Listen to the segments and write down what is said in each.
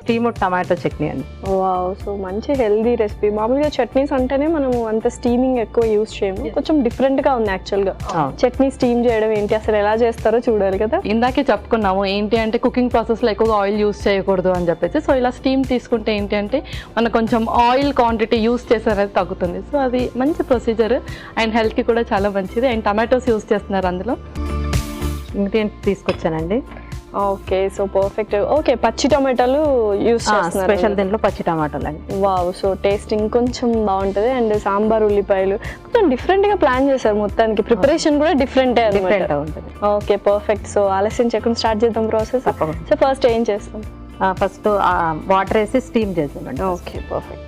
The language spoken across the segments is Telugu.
స్టీమ్ టమాటో చట్నీ అండి. వావ్, సో మంచి హెల్దీ రెసిపీ. మామూలుగా చట్నీస్ అంటేనే మనం అంత స్టీమింగ్ ఎక్కువ యూస్ చేయము, కొంచెం డిఫరెంట్ గా ఉంది యాక్చువల్గా. చట్నీ స్టీమ్ చేయడం ఏంటి, అసలు ఎలా చేస్తారో చూడాలి కదా. ఇందాకే చెప్పుకున్నాము ఏంటి అంటే కుకింగ్ ప్రాసెస్లో ఎక్కువగా ఆయిల్ యూస్ చేయకూడదు అని చెప్పేసి. సో ఇలా స్టీమ్ తీసుకుంటే ఏంటి అంటే మనకు కొంచెం ఆయిల్ క్వాంటిటీ యూస్ చేసే అనేది తగ్గుతుంది. సో అది మంచి ప్రొసీజర్ అండ్ హెల్త్కి కూడా చాలా మంచిది. అండ్ టమాటోస్ యూస్ చేస్తున్నారు అందులో. ఇంగ్రీడియంట్స్ తీసుకొచ్చానండి. Okay, so perfect. ఓకే, పచ్చి టమాటాలు యూస్ చేస్తున్నారు స్పెషల్ దీంట్లో పచ్చి టమాటాలు అండి. వావ్, సో టేస్ట్ ఇంకొంచెం బాగుంటుంది. అండ్ సాంబార్ ఉల్లిపాయలు కొంచెం డిఫరెంట్ గా ప్లాన్ చేశారు మొత్తానికి. ప్రిపరేషన్ కూడా డిఫరెంట్ ఉంటుంది. Okay, perfect. సో ఆలస్యం చేయకుండా స్టార్ట్ చేద్దాం ప్రాసెస్. సో ఫస్ట్ ఏం చేస్తాం? ఫస్ట్ వాటర్ వేసి స్టీమ్ చేద్దామండి. Okay, perfect.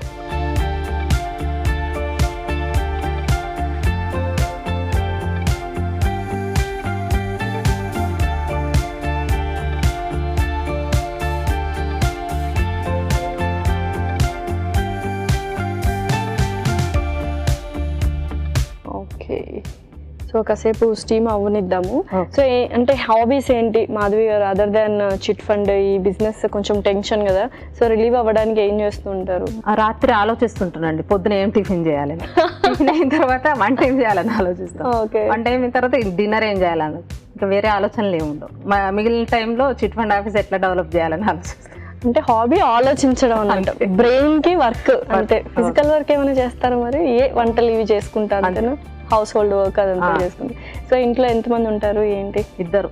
సో కాసేపు స్టీమ్ అవ్వనిద్దాము. సో అంటే హాబీస్ ఏంటి మాధవి గారు, అదర్ దాన్ చిట్ ఫండ్? ఈ బిజినెస్ కొంచెం టెన్షన్ కదా, సో రిలీవ్ అవ్వడానికి ఏం చేస్తూ ఉంటారు? రాత్రి ఆలోచిస్తుంటానండి పొద్దున ఏం టిఫిన్ చేయాలని. టిఫిన్ అయిన తర్వాత వంట ఏం చేయాలని ఆలోచిస్తాం. వంట అయిన తర్వాత డిన్నర్ ఏం చేయాలని, ఇంకా వేరే ఆలోచనలు ఏముండవు. మిగిలిన టైంలో చిట్ ఫండ్ ఆఫీస్ ఎట్లా డెవలప్ చేయాలని ఆలోచిస్తాం. అంటే హాబీ ఆలోచించడం అన్నమాట, బ్రెయిన్ కి వర్క్. అంటే ఫిజికల్ వర్క్ ఏమైనా చేస్తారు మరి? ఏ వంటలు ఇవి చేసుకుంటారు అంతేనా? హౌస్ హోల్డ్ వర్క్ అదంతా చేసుకుంది. సో ఇంట్లో ఎంతమంది ఉంటారు ఏంటి? 2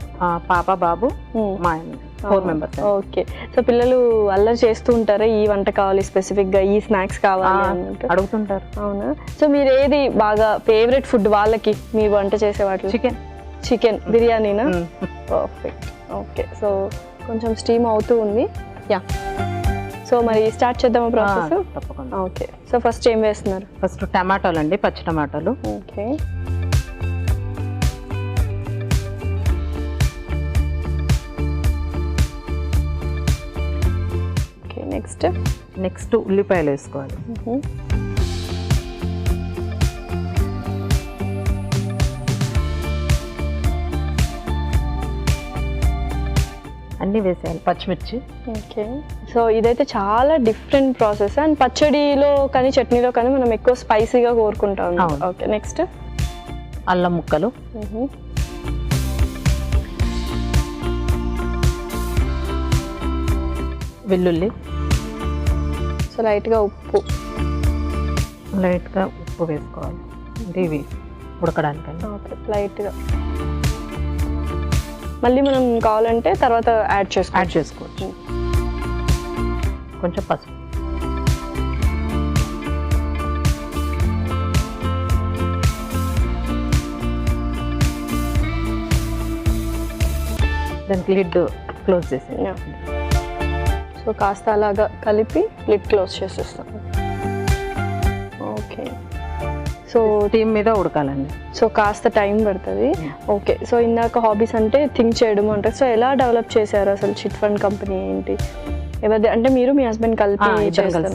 పాప బాబు, మా ఆయన, 4 మెంబర్స్. ఓకే, సో పిల్లలు అల్లరి చేస్తూ ఉంటారా? ఈ వంట కావాలి స్పెసిఫిక్ గా, ఈ స్నాక్స్ కావాలి అన్నట్టు అడుగుతుంటారు. అవునా? సో మీరు ఏది బాగా ఫేవరెట్ ఫుడ్ వాళ్ళకి, మీరు వంట చేసే వాటిలో? చికెన్ బిర్యానీనా? పర్ఫెక్ట్. ఓకే, సో కొంచెం స్టీమ్ అవుతూ ఉంది. యా, సో మరి స్టార్ట్ చేద్దామా ప్రాసెస్? తప్పకుండా. ఓకే, సో ఫస్ట్ ఏం వేస్తున్నారు? ఫస్ట్ టమాటాలు అండి, పచ్చి టమాటాలు. Okay, okay. నెక్స్ట్ ఉల్లిపాయలు వేసుకోవాలి. అన్నీ వేసేయాలి, పచ్చిమిర్చి. ఓకే, సో ఇదైతే చాలా డిఫరెంట్ ప్రాసెస్. అండ్ పచ్చడిలో కానీ చట్నీలో కానీ మనం ఎక్కువ స్పైసీగా కోరుకుంటాం. ఓకే, నెక్స్ట్ అల్లం ముక్కలు, వెల్లుల్లి, సో లైట్గా ఉప్పు వేసుకోవాలి. అంటే ఇవి ఉడకడానికండి. ఓకే, లైట్గా. మళ్ళీ మనం కావాలంటే తర్వాత యాడ్ చేసుకోవచ్చు. కొంచెం పసుపు, దానికి లిడ్ క్లోజ్ చేసి, సో కాస్త అలాగా కలిపి లిడ్ క్లోజ్ చేసేస్తాం. ఓకే, సో స్టీమ్ మీద ఉడకాలండి. సో కాస్త టైం పడుతుంది. ఓకే, సో ఇందాక హాబీస్ అంటే థింక్ చేయడం అంటే, సో ఎలా డెవలప్ చేశారు అసలు చిట్ ఫండ్ కంపెనీ ఏంటి? ఎవరిది అంటే మీరు మీ హస్బెండ్ కలిపి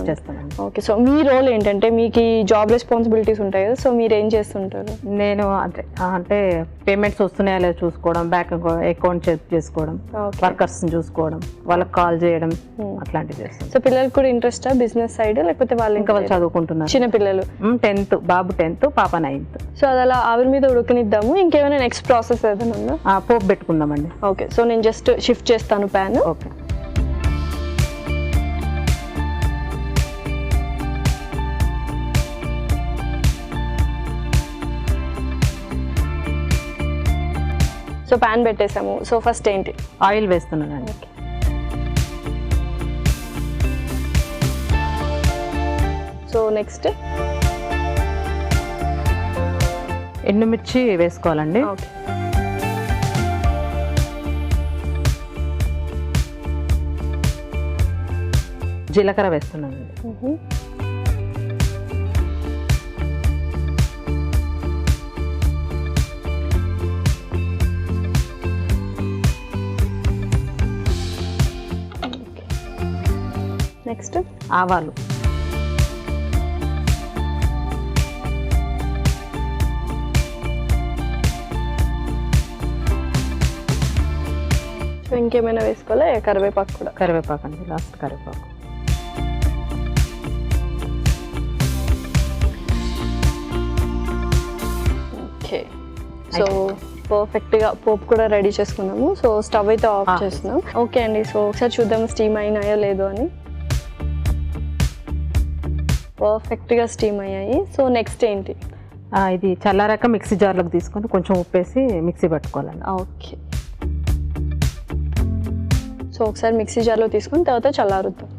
చేస్తాను. ఓకే, సో మీ రోల్ ఏంటంటే మీకు ఈ జాబ్ రెస్పాన్సిబిలిటీస్ ఉంటాయి కదా, సో మీరు ఏం చేస్తుంటారు? నేను అంటే పేమెంట్స్ వస్తున్నాయా లేదా చూసుకోవడం, బ్యాంక్ అకౌంట్ చెక్ చేసుకోవడం, వర్కర్స్ చూసుకోవడం, వాళ్ళకి కాల్ చేయడం, అట్లాంటివి చేస్తాను. సో పిల్లలకు కూడా ఇంట్రెస్టా బిజినెస్ సైడ్, లేకపోతే వాళ్ళు ఇంకా వాళ్ళు చదువుకుంటున్నారు? చిన్న పిల్లలు 10th, బాబు 10th, పాప 9th. సో అది అలా ఆవిరి మీద ఉడకనిద్దాము. ఇంకేమైనా నెక్స్ట్ ప్రాసెస్ ఏదైనా ఉందా? పోపు పెట్టుకుందామండి. ఓకే, సో నేను జస్ట్ షిఫ్ట్ చేస్తాను ప్యాన్. ఓకే, సో ప్యాన్ పెట్టేసాము. సో ఫస్ట్ ఏంటి? ఆయిల్ వేస్తున్నానండి. సో నెక్స్ట్ ఎండుమిర్చి వేసుకోవాలండి. ఓకే, జీలకర్ర వేస్తున్నానండి. నెక్స్ట్ ఆవాలు, సో ఇంకేమైనా వేసుకోవాలా? కరివేపాకు కూడా. కరివేపాకు అండి, లాస్ట్ కరివేపాకు. ఓకే, సో పర్ఫెక్ట్గా పోపు కూడా రెడీ చేసుకున్నాము. సో స్టవ్ అయితే ఆఫ్ చేస్తున్నాం. ఓకే అండి, సో ఒకసారి చూద్దాం స్టీమ్ అయినాయో లేదో అని. పర్ఫెక్ట్గా స్టీమ్ అయ్యాయి. సో నెక్స్ట్ ఏంటి? ఇది చల్లారాక మిక్సీ జార్లోకి తీసుకొని కొంచెం ఉప్పేసి మిక్సీ పట్టుకోవాలండి. ఓకే, సో ఒకసారి మిక్సీ జార్లో తీసుకుని తర్వాత చల్లారుద్దాం.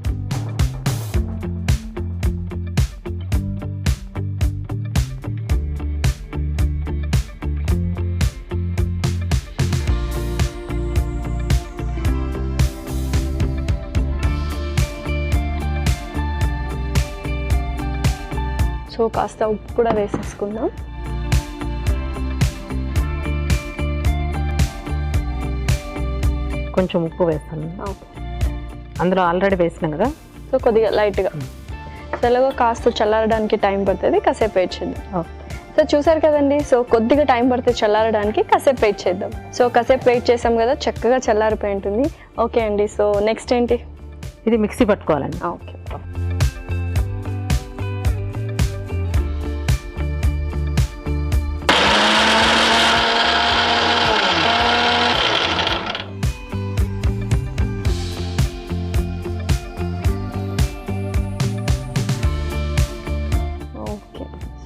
సో కాస్త ఉప్పు కూడా వేసేసుకుందాం. కొంచెం ఉప్పు వేస్తాను, అందులో ఆల్రెడీ వేసినాం కదా. సో కొద్దిగా లైట్గా. సో ఎలాగో కాస్త చల్లారడానికి టైం పడుతుంది, కాసేపు వెయిట్ చేద్దాం. సో చూసారు కదండి, సో కొద్దిగా టైం పడుతుంది చల్లారడానికి, కాసేపు వెయిట్ చేద్దాం. సో కాసేపు వెయిట్ చేసాం కదా, చక్కగా చల్లారిపోయి ఉంటుంది. ఓకే అండి, సో నెక్స్ట్ ఏంటి? ఇది మిక్సీ పట్టుకోవాలండి. ఓకే,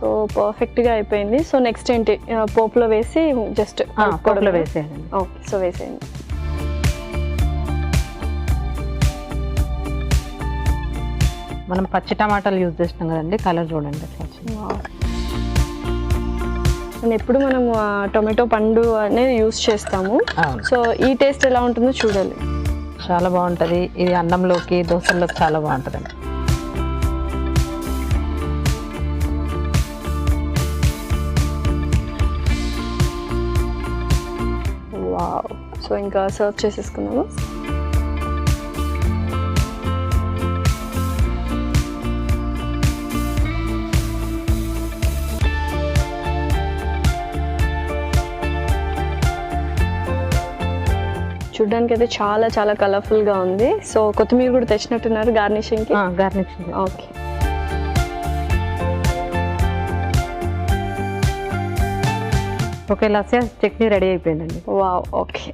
సో పర్ఫెక్ట్గా అయిపోయింది. సో నెక్స్ట్ ఏంటి? పోపులో వేసి జస్ట్ పోపులో వేసేయండి. ఓకే, సో వేసేయండి. మనం పచ్చి టమాటాలు యూజ్ చేసినాం కదండి, కలర్ చూడండి అట్లా వచ్చింది. ఎప్పుడు మనం టొమాటో పండు అనేది యూజ్ చేస్తాము. సో ఈ టేస్ట్ ఎలా ఉంటుందో చూడాలి. చాలా బాగుంటుంది ఇది, అన్నంలోకి దోశల్లోకి చాలా బాగుంటుందండి. వావ్, సో ఇంకా సర్వ్ చేసేసుకున్నాము. చూడ్డానికి అయితే చాలా చాలా కలర్ఫుల్గా ఉంది. సో కొత్తిమీర కూడా తెచ్చినట్టున్నారు గార్నిషింగ్కి. Garnishing. Okay, okay, lassi chutney ready అయిపోయిందండి. Wow, okay.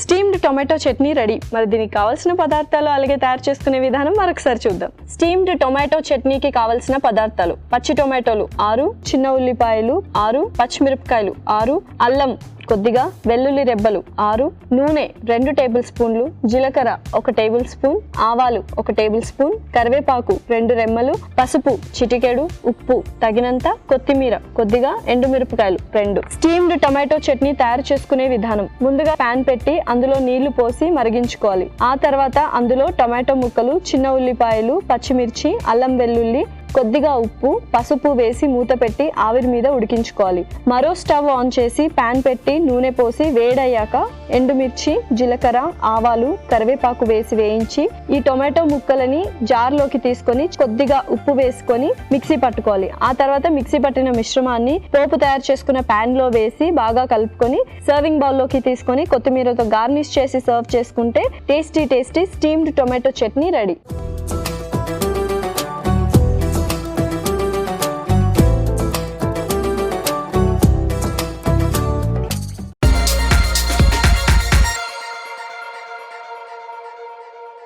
Steamed tomato chutney ready. మరి దీనికి కావాల్సిన పదార్థాలు అలాగే తయారు చేసుకునే విధానం మరొకసారి చూద్దాం. స్టీమ్డ్ టొమాటో చట్నీకి కావాల్సిన పదార్థాలు: పచ్చి టొమాటోలు 6, చిన్న ఉల్లిపాయలు 6, పచ్చిమిరపకాయలు 6, అల్లం కొద్దిగా, వెల్లుల్లి రెబ్బలు 6, నూనె 2 టేబుల్ స్పూన్లు, జీలకర్ర 1 టేబుల్ స్పూన్, ఆవాలు 1 టేబుల్ స్పూన్, కరివేపాకు 2 రెమ్మలు, పసుపు చిటికెడు, ఉప్పు తగినంత, కొత్తిమీర కొద్దిగా, ఎండుమిరపకాయలు 2. స్టీమ్డ్ టొమాటో చట్నీ తయారు చేసుకునే విధానం: ముందుగా పాన్ పెట్టి అందులో నీళ్లు పోసి మరిగించుకోవాలి. ఆ తర్వాత అందులో టొమాటో ముక్కలు, చిన్న ఉల్లిపాయలు, పచ్చిమిర్చి, అల్లం వెల్లుల్లి, కొద్దిగా ఉప్పు, పసుపు వేసి మూత పెట్టి ఆవిరి మీద ఉడికించుకోవాలి. మరో స్టవ్ ఆన్ చేసి పాన్ పెట్టి నూనె పోసి వేడయ్యాక ఎండుమిర్చి, జీలకర్ర, ఆవాలు, కరివేపాకు వేసి వేయించి ఈ టొమాటో ముక్కలని జార్లోకి తీసుకొని కొద్దిగా ఉప్పు వేసుకొని మిక్సీ పట్టుకోవాలి. ఆ తర్వాత మిక్సీ పట్టిన మిశ్రమాన్ని పోపు తయారు చేసుకున్న పాన్ లో వేసి బాగా కలుపుకొని సర్వింగ్ బౌల్లోకి తీసుకొని కొత్తిమీరతో గార్నిష్ చేసి సర్వ్ చేసుకుంటే tasty tasty steamed tomato chutney ready.